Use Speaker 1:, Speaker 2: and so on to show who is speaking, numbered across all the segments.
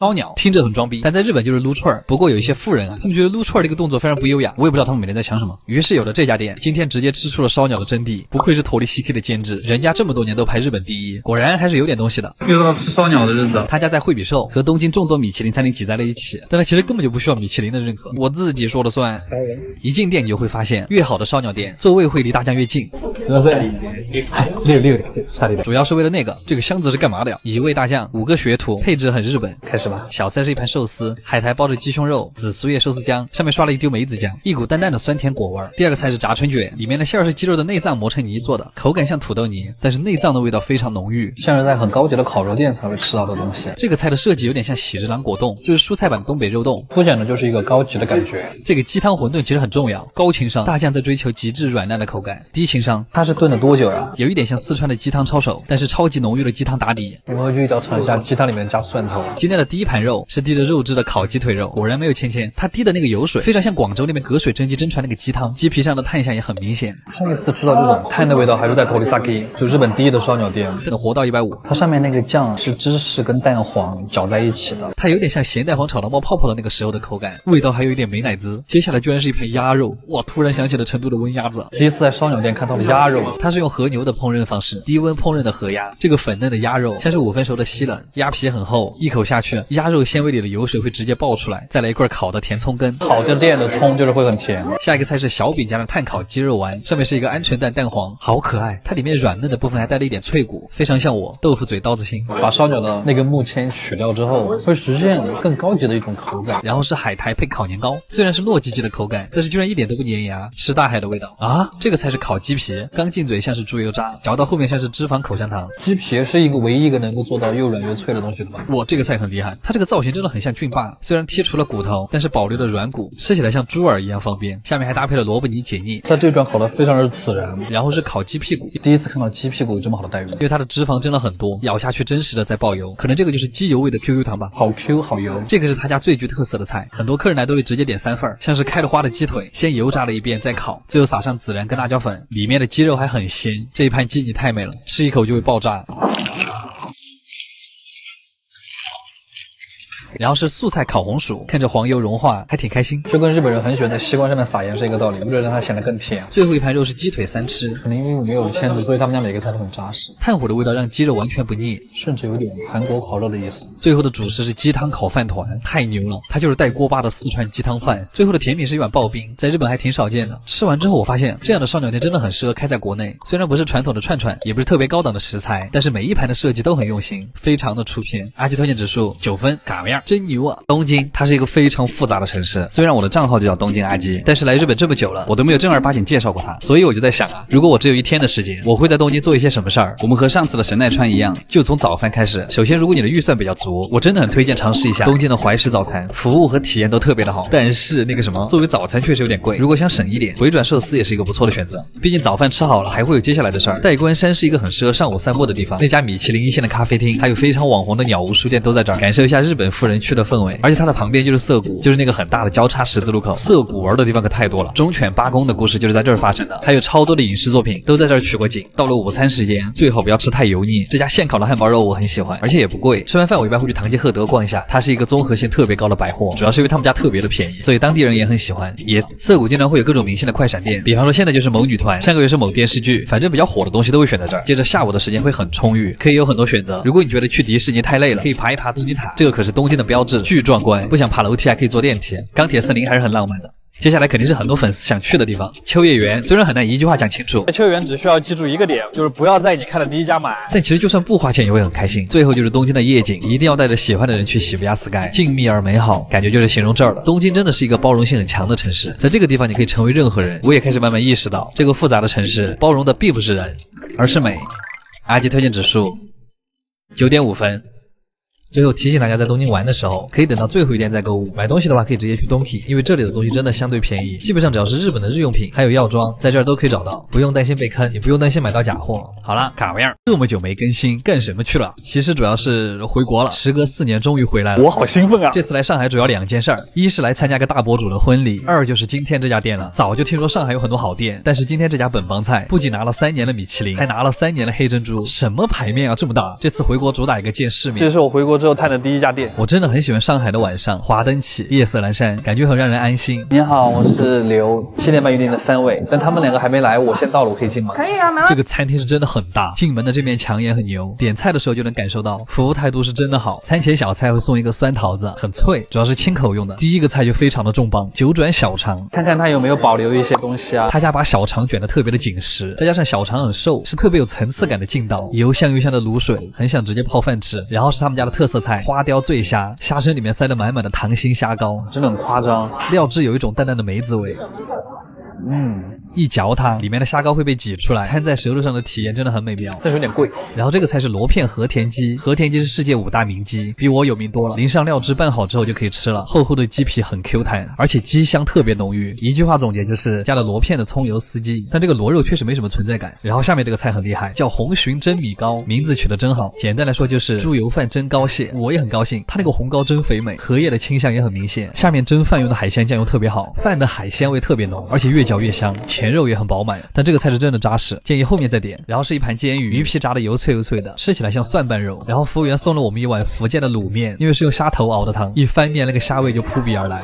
Speaker 1: 烧鸟听着很装逼，但在日本就是撸串儿。不过有一些富人啊，他们觉得撸串儿这个动作非常不优雅，我也不知道他们每天在想什么。于是有了这家店，今天直接吃出了烧鸟的真谛。不愧是头里 CK 的监制，人家这么多年都排日本第一，果然还是有点东西的。
Speaker 2: 又到吃烧鸟的日子。
Speaker 1: 他家在惠比寿，和东京众多米其林餐厅挤在了一起，但他其实根本就不需要米其林的认可，我自己说了算。一进店你就会发现，越好的烧鸟店，座位会离大酱越近。主要是为了那个，这个箱子是干嘛的呀？1味大酱，5个学徒，配置很日本。开始吧，小菜是一盘寿司，海苔包着鸡胸肉，紫苏叶寿司酱，上面刷了一丢梅子酱，一股淡淡的酸甜果味。第二个菜是炸春卷，里面的馅儿是鸡肉的内脏磨成泥做的，口感像土豆泥，但是内脏的味道非常浓郁，像是在很高级的烤肉店才会吃到的东西。这个菜的设计有点像喜之郎果冻，就是蔬菜版的东北肉冻，凸显的就是一个高级的感觉。这个鸡汤馄饨其实很重要，高情商，大酱在追求极致软烂的口感，低情商，它是炖了多久呀？有一点像四川的鸡汤抄手，但是超级浓郁的鸡汤打底。我们回去一定要尝一下鸡汤里面加蒜头。今天的第一盘肉是滴着肉汁的烤鸡腿肉，果然没有芊芊，它滴的那个油水非常像广州那边隔水蒸鸡蒸出来那个鸡汤，鸡皮上的炭香也很明显。上一次吃到这种炭的味道还是在Torisaki，就日本第一的烧鸟店，等活到150。它上面那个酱是芝士跟蛋黄搅在一起的，它有点像咸蛋黄炒到冒泡泡的那个时候的口感，味道还有一点美乃滋。接下来居然是一盘鸭肉，哇！突然想起了成都的温鸭子，第一次在烧鸟店看到了鸭肉，它是用和牛的烹饪方式，低温烹饪的和鸭。这个粉嫩的鸭肉像是5分熟的西冷，鸭皮很厚，一口下去，鸭肉纤维里的油水会直接爆出来，再来一块烤的甜葱根。好的店的葱就是会很甜。下一个菜是小饼加上炭烤鸡肉丸，上面是一个鹌鹑蛋蛋黄，好可爱，它里面软嫩的部分还带了一点脆骨，非常像我豆腐嘴刀子心。把烧鸟的那根木签取掉之后，会实现更高级的一种口感。然后是海苔配烤年糕，虽然是糯叽叽的口感，但是居然一点都不粘牙，是大海的味道啊！这个菜是烤鸡皮，刚进嘴像是猪油渣，嚼到后面像是脂肪口香糖。鸡皮是一个唯一一个能够做到又软又脆的东西的吧？哇，这个菜很厉害，它这个造型真的很像菌霸，虽然剔除了骨头，但是保留了软骨，吃起来像猪耳一样方便。下面还搭配了萝卜泥解腻，它这段烤的非常的自然。然后是烤鸡屁股，第一次看到鸡屁股有这么好的待遇，因为它的脂肪真的很多，咬下去真实的在爆油，可能这个就是鸡油味的 QQ 糖吧，好 Q 好油。这个是他家最具特色的菜，很多客人来都会直接点3份，像是开了花的鸡腿，先油炸了一遍再烤，最后撒上孜然跟辣椒粉，里面的鸡肉还很鲜。这一盘鸡你太美了，吃一口就会爆炸。然后是素菜烤红薯，看着黄油融化还挺开心，就跟日本人很喜欢在西瓜上面撒盐是一个道理，为了让它显得更甜。最后一盘肉是鸡腿3吃，可能因为我没有签子，所以他们家每个菜都很扎实，炭火的味道让鸡肉完全不腻，甚至有点韩国烤肉的意思。最后的主食是鸡汤烤饭团，太牛了，它就是带锅巴的四川鸡汤饭。最后的甜品是一碗刨冰，在日本还挺少见的。吃完之后我发现这样的烧鸟店真的很适合开在国内，虽然不是传统的串串，也不是特别高档的食材，但是每一盘的设计都很用心，非常的出片。阿基推荐指数9分，嘎样真牛啊！东京它是一个非常复杂的城市，虽然我的账号就叫东京阿基，但是来日本这么久了，我都没有正儿八经介绍过它，所以我就在想啊，如果我只有1天的时间，我会在东京做一些什么事儿？我们和上次的神奈川一样，就从早饭开始。首先，如果你的预算比较足，我真的很推荐尝试一下东京的怀石早餐，服务和体验都特别的好。但是那个什么，作为早餐确实有点贵，如果想省一点，回转寿司也是一个不错的选择。毕竟早饭吃好了，才会有接下来的事儿。代官山是一个很适合上午散步的地方，那家米其林1线的咖啡厅，还有非常网红的鸟屋书店都在这儿，感受一下日本富人区的氛围。而且它的旁边就是涩谷，就是那个很大的交叉十字路口。涩谷玩的地方可太多了，忠犬八公的故事就是在这儿发生的，还有超多的影视作品都在这儿取过景。到了午餐时间，最好不要吃太油腻。这家现烤的汉堡肉我很喜欢，而且也不贵。吃完饭我一般会去唐吉诃德逛一下，它是一个综合性特别高的百货，主要是因为他们家特别的便宜，所以当地人也很喜欢。涩谷经常会有各种明星的快闪店，比方说现在就是某女团，上个月是某电视剧，反正比较火的东西都会选在这儿。接着下午的时间会很充裕，可以有很多选择。如果你觉得去迪士尼太累了，可以爬一爬东京塔，这个可是东京的标志，巨壮观。不想爬楼梯还可以坐电梯，钢铁森林还是很浪漫的。接下来肯定是很多粉丝想去的地方，秋叶原虽然很难一句话讲清楚，
Speaker 3: 秋叶原只需要记住一个点，就是不要在你看的第一家买，
Speaker 1: 但其实就算不花钱也会很开心。最后就是东京的夜景，一定要带着喜欢的人去喜布亚 Sky， 静谧而美好，感觉就是形容这儿了。东京真的是一个包容性很强的城市，在这个地方你可以成为任何人。我也开始慢慢意识到，这个复杂的城市包容的并不是人，而是美。阿基推荐指数9.5分。最后提醒大家，在东京玩的时候，可以等到最后一天再购物。买东西的话，可以直接去东京，因为这里的东西真的相对便宜，基本上只要是日本的日用品，还有药妆，在这儿都可以找到，不用担心被坑，也不用担心买到假货。好了，卡样，这么久没更新，干什么去了？其实主要是回国了，时隔4年终于回来了，
Speaker 3: 我好兴奋啊！
Speaker 1: 这次来上海主要2件事儿，一是来参加个大博主的婚礼，二就是今天这家店了。早就听说上海有很多好店，但是今天这家本帮菜不仅拿了3年的米其林，还拿了3年的黑珍珠，什么牌面啊这么大？这次回国主打一个见世面，
Speaker 3: 这是我回国之后探的第一家店。
Speaker 1: 我真的很喜欢上海的晚上，华灯起，夜色阑珊，感觉很让人安心。
Speaker 3: 你好，我是刘，7点半预定的3位，但他们2个还没来，我先到了，我可以进吗？
Speaker 2: 可以啊，没问题。
Speaker 1: 这个餐厅是真的很大，进门的这面墙也很牛，点菜的时候就能感受到服务态度是真的好。餐前小菜会送一个酸桃子，很脆，主要是清口用的。第一个菜就非常的重磅，九转小肠，
Speaker 3: 看看它有没有保留一些东西啊。
Speaker 1: 他家把小肠卷得特别的紧实，再加上小肠很瘦，是特别有层次感的劲道，油香油香的卤水，很想直接泡饭吃。然后是他们家的特色菜花雕醉虾，虾身里面塞得满满的溏心虾膏，
Speaker 3: 真的很夸张，
Speaker 1: 料汁有一种淡淡的梅子味。一嚼它，里面的虾膏会被挤出来，摊在舌头上的体验真的很美妙，
Speaker 3: 但是有点贵。
Speaker 1: 然后这个菜是螺片和田鸡，和田鸡是世界5大名鸡，比我有名多了。淋上料汁拌好之后就可以吃了，厚厚的鸡皮很 Q 弹，而且鸡香特别浓郁。一句话总结就是加了螺片的葱油丝鸡，但这个螺肉确实没什么存在感。然后下面这个菜很厉害，叫红鲟蒸米糕，名字取得真好。简单来说就是猪油饭蒸膏蟹，我也很高兴，它那个红膏真肥美，荷叶的清香也很明显。下面蒸饭用的海鲜酱油特别好，饭的海鲜味特别浓，而且越嚼越香，前肉也很饱满。但这个菜是真的扎实，建议后面再点。然后是一盘煎鱼，鱼皮炸的油脆油脆的，吃起来像蒜瓣肉。然后服务员送了我们一碗福建的卤面，因为是用虾头熬的汤，一翻面那个虾味就扑鼻而来，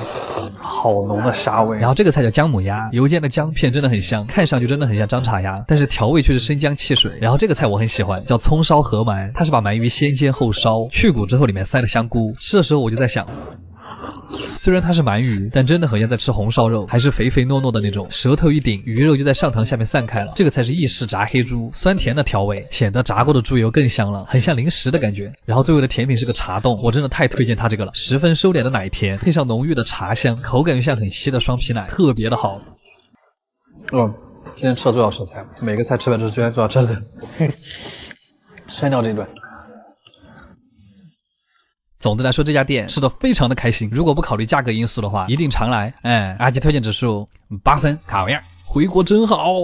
Speaker 3: 好浓的虾味。
Speaker 1: 然后这个菜叫姜母鸭，油煎的姜片真的很香，看上去真的很像张茶鸭，但是调味却是生姜汽水。然后这个菜我很喜欢，叫葱烧河鳗，它是把鳗鱼先煎后烧，去骨之后里面塞了香菇。吃的时候我就在想，虽然它是鳗鱼，但真的很像在吃红烧肉，还是肥肥糯糯的那种，舌头一顶，鱼肉就在上膛下面散开了。这个菜是意式炸黑猪，酸甜的调味，显得炸过的猪油更香了，很像零食的感觉。然后最后的甜品是个茶冻，我真的太推荐它这个了，十分收敛的奶甜，配上浓郁的茶香，口感又像很稀的双皮奶，特别的好。
Speaker 3: 今天吃了最好吃的菜，每个菜吃完都是最好吃的。删掉这一段。
Speaker 1: 总的来说，这家店吃得非常的开心。如果不考虑价格因素的话，一定常来。阿基推荐指数8分，卡玩意儿，回国真好。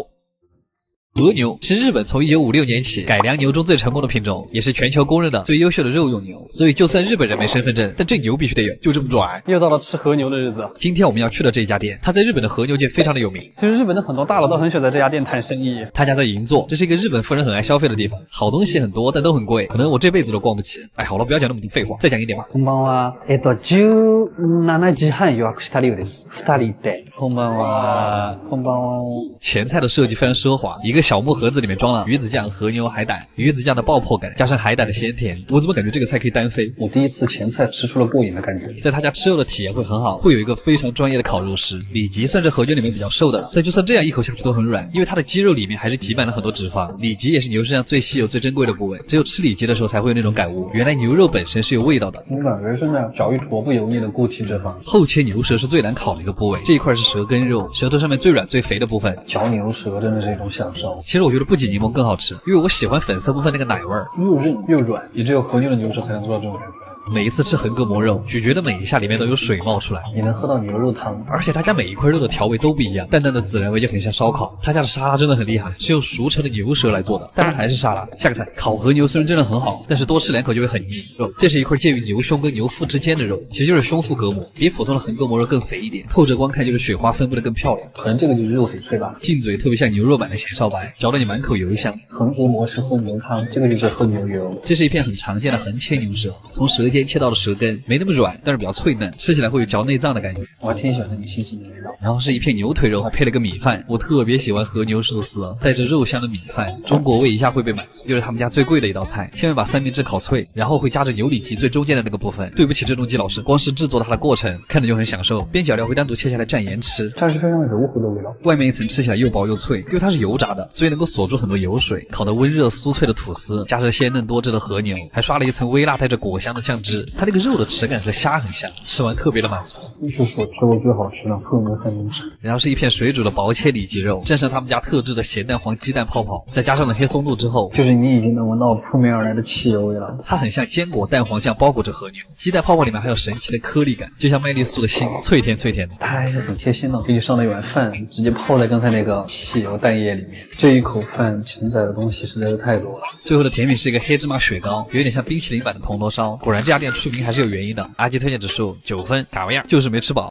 Speaker 1: 和牛是日本从1956年起改良牛中最成功的品种，也是全球公认的最优秀的肉用牛。所以就算日本人没身份证，但这牛必须得有，就这么拽。
Speaker 3: 又到了吃和牛的日子。
Speaker 1: 今天我们要去的这一家店，它在日本的和牛界非常的有名。
Speaker 3: 其实日本的很多大佬都很喜欢在这家店谈生意。
Speaker 1: 他家在银座，这是一个日本富人很爱消费的地方，好东西很多，但都很贵，可能我这辈子都逛不起。哎，好了，不要讲那么多废话，再讲一点吧。
Speaker 3: こんばんは。17時半予約したようです。2人で。こんばんは。こんばんは。
Speaker 1: 前菜的设计非常奢华，一个小木盒子里面装了鱼子酱、和牛、海胆，鱼子酱的爆破感加上海胆的鲜甜，我怎么感觉这个菜可以单飞？
Speaker 3: 我第一次前菜吃出了过瘾的感觉。
Speaker 1: 在他家吃肉的体验会很好，会有一个非常专业的烤肉师。里脊算是和牛里面比较瘦的，但就算这样一口下去都很软，因为它的鸡肉里面还是挤满了很多脂肪。里脊也是牛身上最稀有、最珍贵的部位，只有吃里脊的时候才会有那种感悟，原来牛肉本身是有味道的。
Speaker 3: 你感觉是那样少一坨不油腻的固体脂肪。
Speaker 1: 后切牛舌是最难烤的一个部位，这一块是舌根肉，舌头上面最软最肥的部分。
Speaker 3: 嚼牛舌真的是一种享受。
Speaker 1: 其实我觉得不挤柠檬更好吃，因为我喜欢粉色部分那个奶味儿，
Speaker 3: 又韧又软，也只有和牛的牛舌才能做到这种感觉。
Speaker 1: 每一次吃横膈膜肉，咀嚼的每一下里面都有水冒出来，
Speaker 3: 你能喝到牛肉汤，
Speaker 1: 而且他家每一块肉的调味都不一样，淡淡的孜然味就很像烧烤。他家的沙拉真的很厉害，是用熟成的牛舌来做的，但是还是沙拉。下个菜，烤和牛虽然真的很好，但是多吃2口就会很腻。这是一块介于牛胸跟牛腹之间的肉，其实就是胸腹膈膜，比普通的横膈膜肉更肥一点，透着光看就是雪花分布的更漂亮。
Speaker 3: 可能这个就是肉很脆吧，
Speaker 1: 进嘴特别像牛肉版的咸烧白，嚼得你满口油香。
Speaker 3: 横膈膜是喝牛汤，这个就是喝牛油。
Speaker 1: 这是一片很常见的横切牛舌，从舌尖切到了舌根，没那么软，但是比较脆嫩，吃起来会有嚼内脏的感觉。
Speaker 3: 我还挺喜欢那个新鲜的味道。
Speaker 1: 然后是一片牛腿肉，还配了个米饭。我特别喜欢和牛寿司，带着肉香的米饭，中国味一下会被满足，又是他们家最贵的一道菜。下面把三明治烤脆，然后会夹着牛里脊最中间的那个部分。对不起郑中基老师，光是制作它的过程看着就很享受，边角料会单独切下来蘸盐吃，
Speaker 3: 这是非常柔和的味道。
Speaker 1: 外面一层吃起来又薄又脆，因为它是油炸的，所以能够锁住很多油水。烤得温热酥脆的吐司，加上鲜嫩多汁的和牛，还刷了一层微辣带着果香的酱汁。它那个肉的质感和虾很像，吃完特别的满足。
Speaker 3: 这是我吃过最好吃的和牛三明治。
Speaker 1: 然后是一片水煮的薄切里脊肉，蘸上他们家特制的咸蛋黄鸡蛋泡泡，再加上了黑松露之后，
Speaker 3: 就是你已经能闻到扑面而来的汽油味了。
Speaker 1: 它很像坚果蛋黄酱包裹着和牛，鸡蛋泡泡里面还有神奇的颗粒感，就像麦丽素的心，脆甜脆甜的。
Speaker 3: 它还是很贴心的，给你上了一碗饭，直接泡在刚才那个汽油蛋液里面。这一口饭承载的东西实在是太多了。
Speaker 1: 最后的甜品是一个黑芝麻雪糕，有点像冰淇淋版的铜锣烧。果然这家店出名还是有原因的。阿基推荐指数9分，卡玩意儿就是没吃饱。